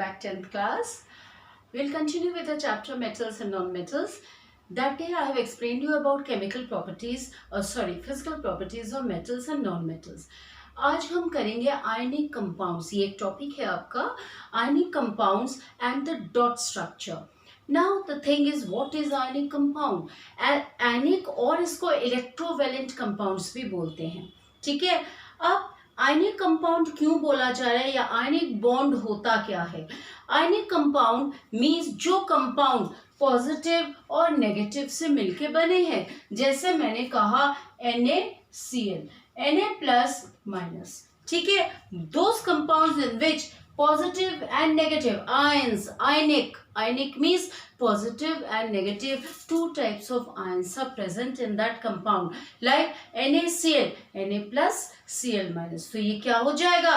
back 10th class. We'll continue with the chapter metals and non-metals. That day I have explained you about chemical properties, physical properties of metals and non-metals. आज हम करेंगे ionic compounds. ये एक topic है आपका ionic compounds and the dot structure. Now the thing is what is ionic compound. Ionic और इसको electrovalent compounds भी बोलते हैं. ठीक है. अब आयनिक कंपाउंड क्यों बोला जा रहा है या आयनिक बॉन्ड होता क्या है. आयनिक कंपाउंड मीन्स जो कंपाउंड पॉजिटिव और नेगेटिव से मिलके बने हैं. जैसे मैंने कहा NaCl, Na प्लस माइनस. ठीक है. Those compounds in which positive and negative ions, ionic means positive and negative, two types of ions are present in that compound like NaCl, Na plus Cl minus. तो ये क्या हो जाएगा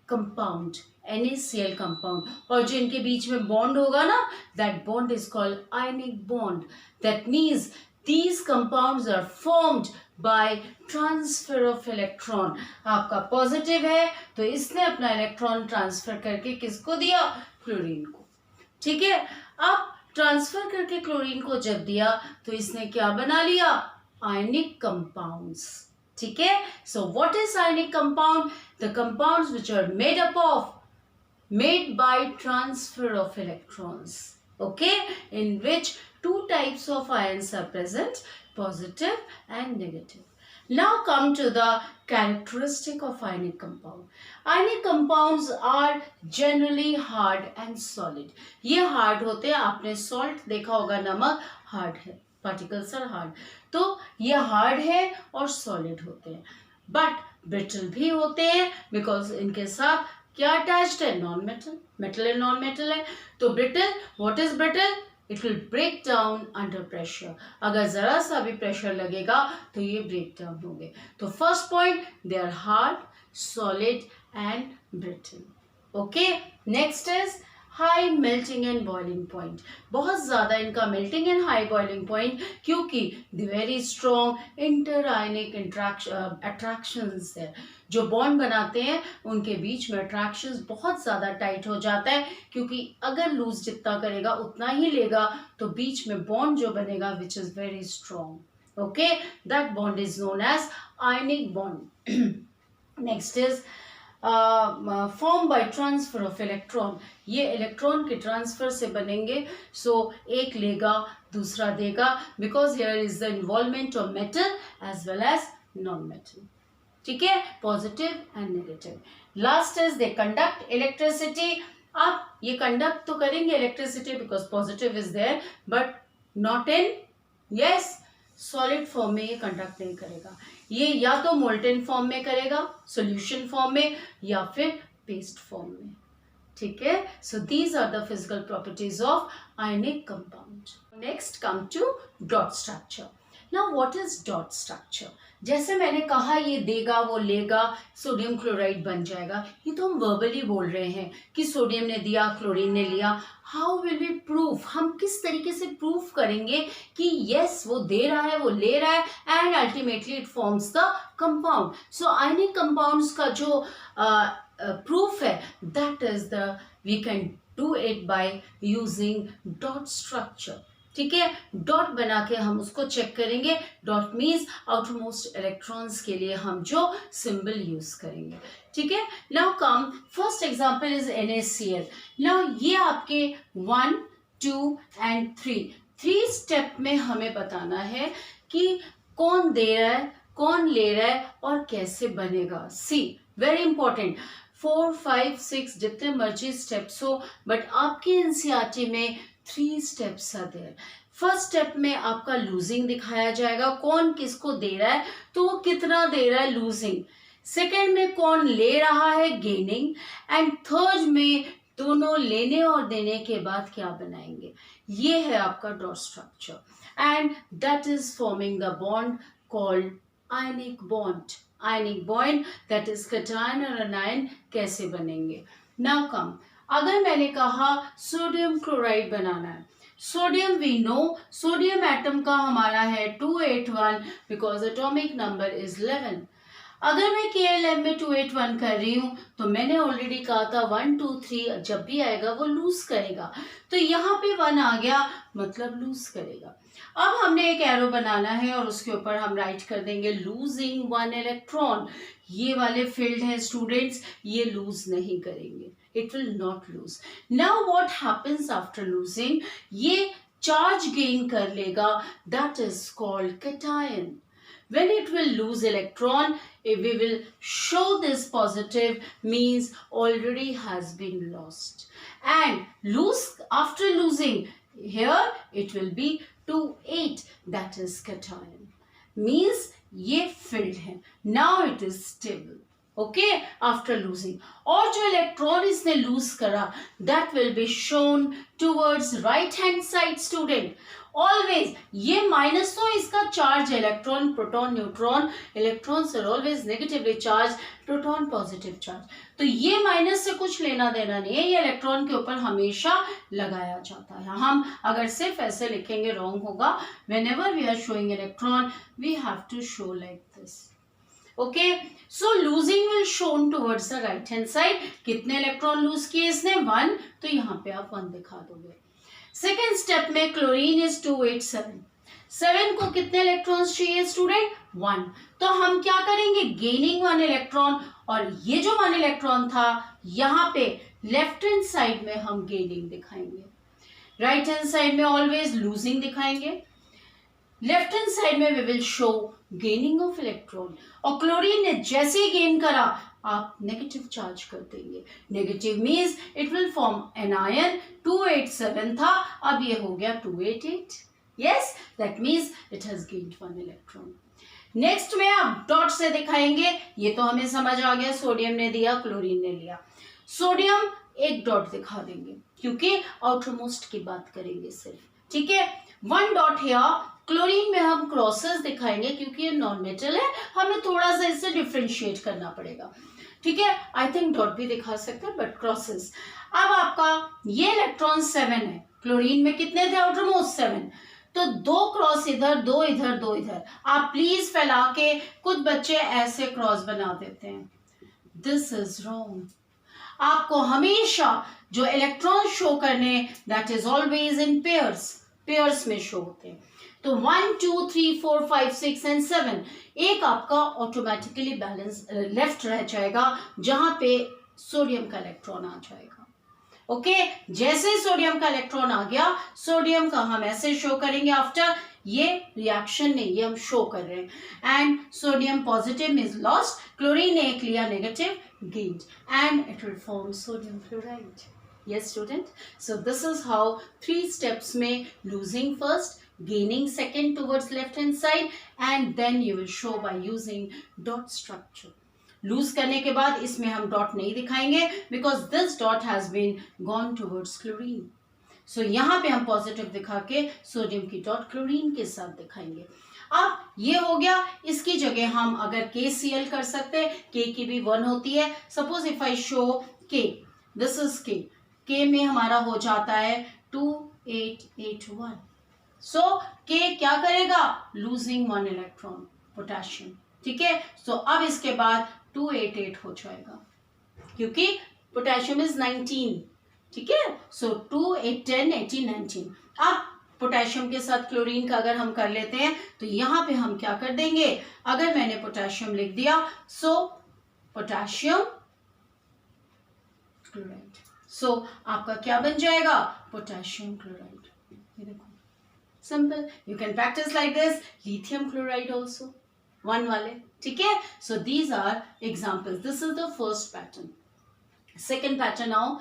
compound, NaCl compound. और जो इनके बीच में bond होगा ना, that bond is called ionic bond. That means these compounds are formed by transfer of electron. आपका पॉजिटिव है तो इसने अपना इलेक्ट्रॉन ट्रांसफर करके किसको दिया, क्लोरीन को. ठीक है. अब ट्रांसफर करके क्लोरीन को जब दिया तो इसने क्या बना लिया, आयनिक कंपाउंड्स. ठीक है. So what is ionic compound, the compounds which are made by transfer of electrons. Okay, in which two types of ions are present, positive and negative. Now come to the characteristic of ionic compound. Ionic compounds are generally hard and solid. ये hard होते हैं. आपने salt देखा होगा, नमक hard है, particles are hard. तो ये hard है और solid होते हैं. But brittle भी होते हैं because इनके साथ क्या अटैच्ड है, नॉन मेटल. मेटल है, नॉन मेटल है. तो brittle, what is brittle, it will break down under pressure. अगर जरा सा भी प्रेशर लगेगा तो ये ब्रेक डाउन होंगे. तो first point, they are hard, solid and brittle. Okay. Next is high melting and boiling point. बहुत ज़्यादा इनका melting and high boiling point, क्योंकि the very strong inter ionic attractions है. जो बॉन्ड बनाते हैं उनके बीच में अट्रैक्शंस बहुत ज़्यादा टाइट हो जाता है, क्योंकि अगर लूज जितना करेगा उतना ही लेगा, तो बीच में बॉन्ड जो बनेगा which is very strong. Okay. That bond is known as ionic bond. Next is form by transfer of electron. ये इलेक्ट्रॉन के ट्रांसफर से बनेंगे. सो एक लेगा दूसरा देगा, because here is the involvement of metal as well as non metal. ठीक है. Positive and negative. Last is they conduct electricity. अब ये कंडक्ट तो करेंगे electricity because positive is there, but not in yes solid form में ये conduct नहीं करेगा. ये या तो मोल्टेन फॉर्म में करेगा, सॉल्यूशन फॉर्म में, या फिर पेस्ट फॉर्म में. ठीक है. So these are the physical properties of ionic compound. Next come to dot structure. Now what is dot structure. जैसे मैंने कहा ये देगा वो लेगा, सोडियम क्लोराइड बन जाएगा. ये तो हम वर्बली बोल रहे हैं कि सोडियम ने दिया, क्लोरीन ने लिया. हाउ विल वी प्रूफ, हम किस तरीके से प्रूफ करेंगे कि यस वो दे रहा है, वो ले रहा है, and ultimately it forms the compound. So ionic compounds का जो प्रूफ है, that is the we can do it by using dot structure. ठीक है. डॉट बना के हम उसको चेक करेंगे. डॉट मीन्स आउटरमोस्ट इलेक्ट्रॉन्स के लिए हम जो सिंबल यूज करेंगे. ठीक है. Now come, first example is NaCl. Now ये आपके 1, 2 एंड 3 स्टेप में हमें बताना है कि कौन दे रहा है, कौन ले रहा है और कैसे बनेगा. सी वेरी इंपॉर्टेंट. 4, 5, 6 जितने मर्जी स्टेप्स हो, बट आपकी NCERT में 3 steps are there. First step में आपका लूजिंग दिखाया जाएगा, कौन किसको दे रहा है तो वो कितना दे रहा है, लूजिंग. सेकेंड में कौन ले रहा है, गेनिंग. एंड थर्ड में दोनों लेने और देने के बाद क्या बनाएंगे. ये है आपका dot structure, and that is forming the bond called ionic bond. Ionic bond that is cation और एनायन कैसे बनेंगे. नाउ कम, अगर मैंने कहा सोडियम क्लोराइड बनाना है. Sodium we know, sodium atom का हमारा है 281 बिकॉज एटॉमिक नंबर इज 11. अगर मैं KLM में 281 कर रही हूँ तो मैंने ऑलरेडी कहा था 1 2 3 जब भी आएगा वो लूज करेगा, तो यहाँ पे 1 आ गया मतलब लूज करेगा। अब हमने एक एरो बनाना है और उसके ऊपर हम राइट कर देंगे लूजिंग 1 इलेक्ट्रॉन। ये वाले फील्ड हैं स्टूडेंट्स, ये लूज नहीं करेंगे, it will not lose. Now what happens after losing, ये चार्ज गेन कर लेगा, that is called cation. When it will lose electron, we will show this positive means already has been lost. And after losing, here it will be 2 8, that is cation. Means ये filled है. Now it is stable. Okay, after losing. और जो electron इसने lose करा, that will be shown towards right hand side student. Always ये minus तो इसका charge, electron proton neutron, electrons are always negatively charge, proton positive charge, तो ये minus से कुछ लेना देना नहीं है, ये इलेक्ट्रॉन के ऊपर हमेशा लगाया जाता है। हम अगर सिर्फ ऐसे लिखेंगे रॉन्ग होगा। Whenever we are showing electron we have to show like this. Okay, so losing will shown towards the right hand side. कितने इलेक्ट्रॉन लूज किए इसने? 1, तो यहाँ पे आप 1 दिखा दोगे। सेकेंड स्टेप में क्लोरीन इज 287, 7 को कितने इलेक्ट्रॉन्स चाहिए स्टूडेंट? 1, तो हम क्या करेंगे? गेनिंग 1 इलेक्ट्रॉन, और ये जो 1 इलेक्ट्रॉन था यहाँ पे लेफ्ट हैंड साइड में हम गेनिंग दिखाएंगे, राइट हैंड साइड में ऑलवेज लूजिंग दिखाएंगे। लेफ्ट हैंड साइड में we will show gaining of electron, और क्लोरीन ने जैसे ही गेन करा आप नेगेटिव चार्ज कर देंगे। Negative means it will form anion. 287 था, अब ये हो गया 288। Yes, that means it has gained 1 electron. Next में आप डॉट से दिखाएंगे, ये तो हमें समझ आ गया, सोडियम ने दिया, क्लोरीन ने लिया। सोडियम एक डॉट दिखा देंगे क्योंकि आउटर मोस्ट की बात करेंगे सिर्फ, ठीक है। 1 डॉट है। क्लोरीन में हम क्रॉसेस दिखाएंगे क्योंकि ये नॉन मेटल है, हमें थोड़ा सा इससे डिफ्रेंशिएट करना पड़ेगा, ठीक है। आई थिंक डॉट भी दिखा सकते हैं बट क्रॉसेस। अब आपका ये इलेक्ट्रॉन 7 है, क्लोरीन में कितने थे आउटर मोस्ट? 7, तो 2 क्रॉस इधर, 2 इधर, 2 इधर। आप प्लीज फैला के, कुछ बच्चे ऐसे क्रॉस बना देते हैं, दिस इज रॉन्ग। आपको हमेशा जो इलेक्ट्रॉन शो करने, that is always in pairs, pairs में शो होते हैं। तो 1 2 3 4 5 6 एंड 7, एक आपका ऑटोमेटिकली बैलेंस लेफ्ट रह जाएगा जहां पे सोडियम का इलेक्ट्रॉन आ जाएगा। ओके, जैसे सोडियम का इलेक्ट्रॉन आ गया, सोडियम का हम ऐसे शो करेंगे आफ्टर, ये रिएक्शन नहीं, ये हम शो कर रहे हैं। And sodium positive is lost, chlorine ने एक लिया negative, gained, and it will form sodium chloride. Yes student, so this is how 3 steps में losing first, gaining second towards left hand side, and then you will show by using dot structure. lose करने के बाद इसमें हम dot नहीं दिखाएंगे because this dot has been gone towards chlorine. So यहाँ पे हम positive दिखा के सोडियम की dot क्लोरीन के साथ दिखाएंगे। अब ये हो गया, इसकी जगह हम अगर KCl कर सकते हैं, K की भी 1 होती है। Suppose if I show K, this is K, K में हमारा हो जाता है 2881। सो K क्या करेगा? लूजिंग 1 इलेक्ट्रॉन, पोटेशियम, ठीक है। सो अब इसके बाद 288 हो जाएगा क्योंकि पोटेशियम इज 19, ठीक है। सो 2 8 10 18 19। अब पोटेशियम के साथ क्लोरीन का अगर हम कर लेते हैं तो यहाँ पे हम क्या कर देंगे? अगर मैंने पोटेशियम लिख दिया, सो पोटेशियम क्लोराइड, सो आपका क्या बन जाएगा? Potassium chloride. ये देखो, simple, you can practice like this. Lithium chloride also 1 वाले, ठीक है। So these are examples, this is the first pattern. Second pattern आओ,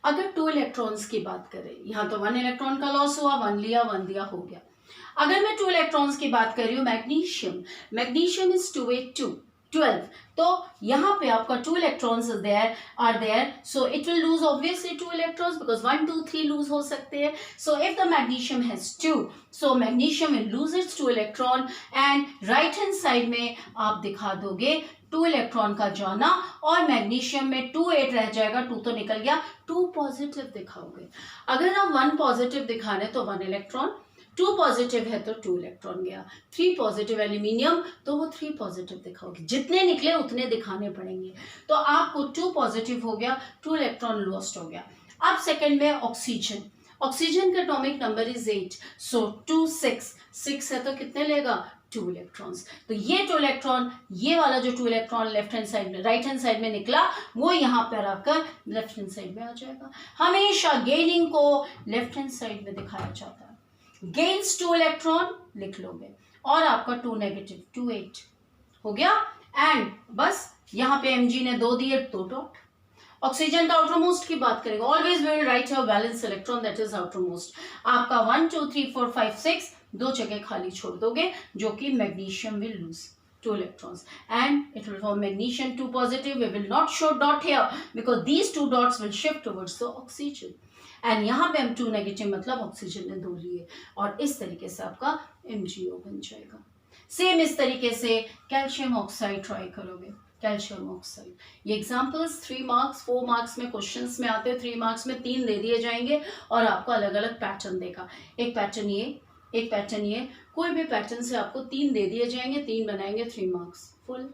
अगर 2 इलेक्ट्रॉन्स की बात करें, यहाँ तो 1 इलेक्ट्रॉन का लॉस हुआ, 1 लिया 1 दिया, हो गया। अगर मैं 2 इलेक्ट्रॉन्स की बात कर रही हूँ, मैग्नीशियम, मैग्नीशियम इज 282 12, तो यहाँ पे आपका 2 electrons are there, so it will lose obviously 2 electrons because 1 2 3 lose हो सकते हैं। So if the magnesium has 2, so magnesium will lose its 2 electron, and right hand side में आप दिखा दोगे 2 इलेक्ट्रॉन का जाना, और मैग्नीशियम में 2 8 रह जाएगा, 2 तो निकल गया, 2 पॉजिटिव दिखाओगे। अगर आप 1 पॉजिटिव दिखा रहे तो 1 इलेक्ट्रॉन, 2 पॉजिटिव है तो 2 इलेक्ट्रॉन गया, 3 पॉजिटिव एल्यूमिनियम तो वो 3 पॉजिटिव दिखाओगे, जितने निकले उतने दिखाने पड़ेंगे। तो आपको 2 पॉजिटिव हो गया, 2 इलेक्ट्रॉन लॉस्ट हो गया। अब सेकंड में ऑक्सीजन, ऑक्सीजन का एटॉमिक नंबर इज 8, सो 2 6 है तो कितने लेगा, 2 इलेक्ट्रॉन्स। तो ये 2 इलेक्ट्रॉन, ये वाला जो 2 इलेक्ट्रॉन लेफ्ट हैंड साइड में, राइट हैंड साइड में निकला, वो यहाँ पर आकर लेफ्ट हैंड साइड में आ जाएगा। हमेशा गेनिंग को लेफ्ट हैंड साइड में दिखाया जाता है। गेन्स 2 इलेक्ट्रॉन लिख लोगे और आपका 2 नेगेटिव 2 8 हो गया। एंड बस यहाँ पे Mg ने 2 दिए, 2 डॉट। ऑक्सीजन का आउटर मोस्ट की बात करेंगे, always we will write your valence electron that is outer most. आपका 1 2 3 4 5 6 2 जगह खाली छोड़ दोगे, जो कि magnesium will lose 2 electrons and it will form magnesium 2 positive. We will not show dot here because these 2 dots will shift towards the oxygen. And यहाँ पे हम 2 नेगेटिव मतलब ऑक्सीजन ने 2 लिए और इस तरीके से आपका MgO बन जाएगा। सेम इस तरीके से कैल्शियम ऑक्साइड ट्राई करोगे, कैल्शियम ऑक्साइड। ये एग्जांपल्स 3 मार्क्स 4 मार्क्स में क्वेश्चंस में आते हैं, 3 मार्क्स में 3 दे दिए जाएंगे और आपको अलग अलग पैटर्न देगा। एक पैटर्न ये, एक पैटर्न ये, कोई भी पैटर्न से आपको 3 दे दिए जाएंगे, 3 बनाएंगे, 3 मार्क्स फुल।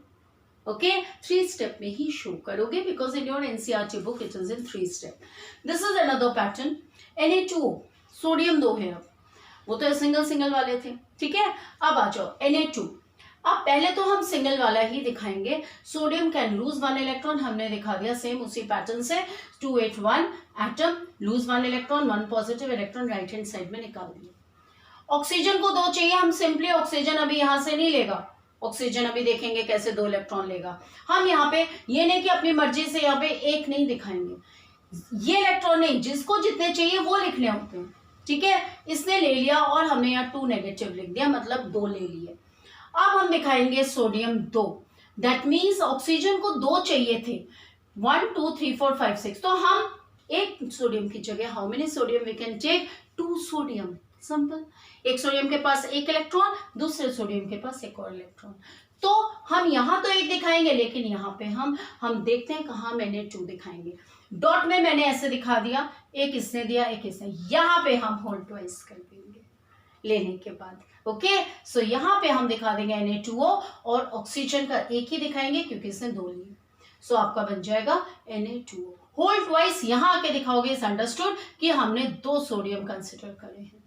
ओके 3 स्टेप में ही शो करोगे because in your NCERT book it is in 3 step. This is another pattern, Na2 sodium 2 है, अब वो तो सिंगल सिंगल वाले थे, ठीक है। अब आ जाओ Na2। अब पहले तो हम सिंगल वाला ही दिखाएंगे। सोडियम कैन लूज 1 इलेक्ट्रॉन, हमने दिखा दिया सेम उसी पैटर्न से, 2 8 1 atom lose 1 electron, 1 positive electron right hand side में निकाल दिया। ऑक्सीजन को 2 चाहिए, हम सिंपली ऑक्सीजन अभी यहां से नहीं लेगा, ऑक्सीजन अभी देखेंगे कैसे 2 इलेक्ट्रॉन लेगा। हम यहाँ पे ये नहीं कि अपनी मर्जी से यहाँ पे एक नहीं दिखाएंगे, ये इलेक्ट्रॉन नहीं, जिसको जितने चाहिए वो लिखने होते हैं, ठीक है। इसने ले लिया और हमने यहाँ 2 नेगेटिव लिख दिया, मतलब 2 ले लिए। अब हम दिखाएंगे सोडियम 2, दैट मीन्स ऑक्सीजन को 2 चाहिए थे, 1 2 3 4 5 6, तो हम एक सोडियम की जगह how many sodium we can take, 2 sodium, simple. एक सोडियम के पास 1 इलेक्ट्रॉन, दूसरे सोडियम के पास 1 और इलेक्ट्रॉन। तो हम यहाँ तो 1 दिखाएंगे, लेकिन यहाँ पे हम देखते हैं कहाँ मैंने 2 दिखाएंगे। डॉट में मैंने ऐसे दिखा दिया, एक इसने दिया, एक इसने, यहाँ पे हम होल ट्वाइस कर देंगे लेने के बाद। ओके सो यहाँ पे हम दिखा देंगे Na2O और ऑक्सीजन का एक ही दिखाएंगे क्योंकि इसने 2 लिए। सो आपका बन जाएगा Na2O। होल ट्वाइस यहाँ आके दिखाओगे, इज अंडरस्टूड कि हमने 2 सोडियम कंसिडर करे हैं,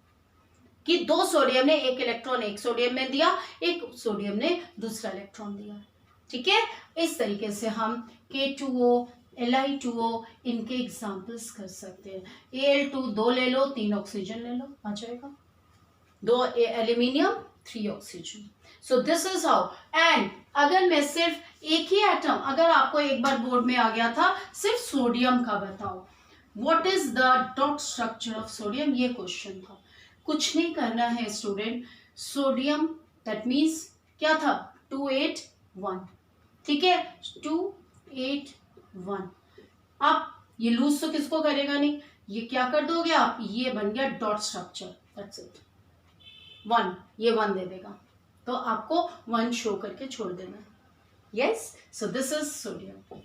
कि 2 सोडियम ने 1 इलेक्ट्रॉन एक सोडियम में दिया, एक सोडियम ने दूसरा इलेक्ट्रॉन दिया, ठीक है। इस तरीके से हम K2O Li2O इनके एग्जाम्पल्स कर सकते हैं। Al2 2 ले लो, 3 ऑक्सीजन ले लो, आ जाएगा, 2 aluminium 3 oxygen. So this is how. And अगर मैं सिर्फ एक ही एटम, अगर आपको एक बार बोर्ड में आ गया था सिर्फ सोडियम का बताओ, what is the dot structure of sodium, ये क्वेश्चन था। कुछ नहीं करना है स्टूडेंट, सोडियम दैट मीन्स क्या था, 2 8 1, ठीक है, 2 8 1। अब ये लूज तो किसको करेगा नहीं, ये क्या कर दोगे आप, ये बन गया डॉट स्ट्रक्चर, दैट्स इट, 1, ये 1 दे देगा, तो आपको 1 शो करके छोड़ देना है। Yes, so this is sodium,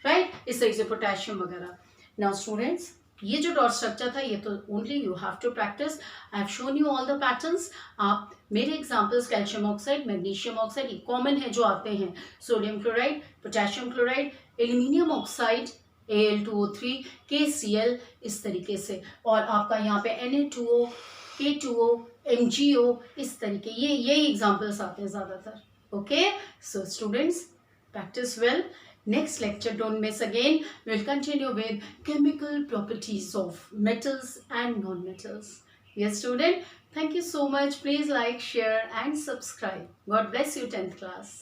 right. इस तरीके से पोटेशियम वगैरह। नाउ स्टूडेंट्स, ये जो डॉट स्ट्रक्चर था ये तो only you have to practice. I have shown you all the patterns. आप मेरे examples calcium oxide, magnesium oxide, ये कॉमन है जो आते हैं, sodium chloride, potassium chloride, aluminium oxide, Al2O3, KCl, इस तरीके से, और आपका यहाँ पे Na2O, K2O, MgO, इस तरीके, ये यही एग्जाम्पल्स आते हैं ज़्यादातर। Okay so students, practice well. Next lecture, don't miss again. We'll continue with chemical properties of metals and non-metals. Yes, student. Thank you so much. Please like, share and subscribe. God bless you, 10th class.